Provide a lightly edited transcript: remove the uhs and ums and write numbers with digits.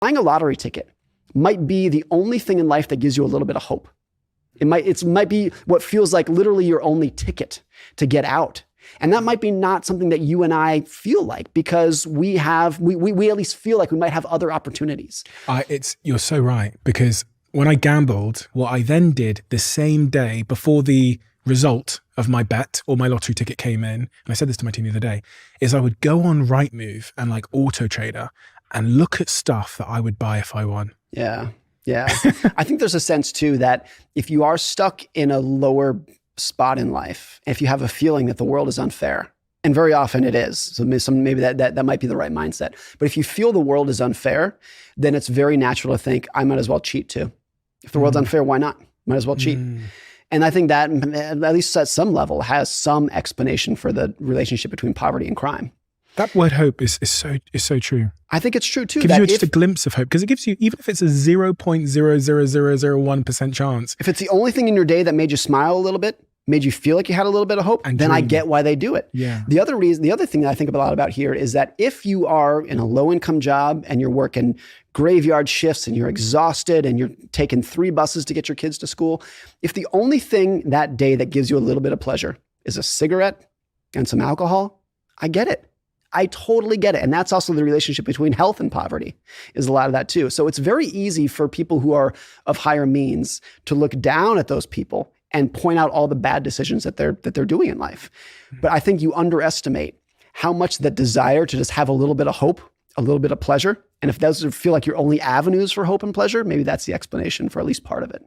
buying a lottery ticket might be the only thing in life that gives you a little bit of hope. It might be what feels like literally your only ticket to get out. And that might be not something that you and I feel like, because we at least feel like we might have other opportunities. You're so right, because when I gambled, what I then did the same day before the result of my bet or my lottery ticket came in, and I said this to my team the other day, is I would go on Rightmove and like Auto Trader and look at stuff that I would buy if I won. Yeah. I think there's a sense too that if you are stuck in a lower spot in life, if you have a feeling that the world is unfair, and very often it is, so maybe that might be the right mindset. But if you feel the world is unfair, then it's very natural to think, I might as well cheat too. If the world's unfair, why not? Might as well cheat. And I think that, at least at some level, has some explanation for the relationship between poverty and crime. That word hope is so true. I think it's true too. It gives you just a glimpse of hope, because it gives you, even if it's a 0.00001% chance. If it's the only thing in your day that made you smile a little bit, made you feel like you had a little bit of hope, and then I get why they do it. Yeah. The other thing that I think a lot about here is that if you are in a low income job and you're working graveyard shifts and you're exhausted and you're taking 3 buses to get your kids to school, if the only thing that day that gives you a little bit of pleasure is a cigarette and some alcohol, I get it. I totally get it. And that's also the relationship between health and poverty, is a lot of that too. So it's very easy for people who are of higher means to look down at those people and point out all the bad decisions that they're doing in life. But I think you underestimate how much that desire to just have a little bit of hope, a little bit of pleasure. And if those feel like your only avenues for hope and pleasure, maybe that's the explanation for at least part of it.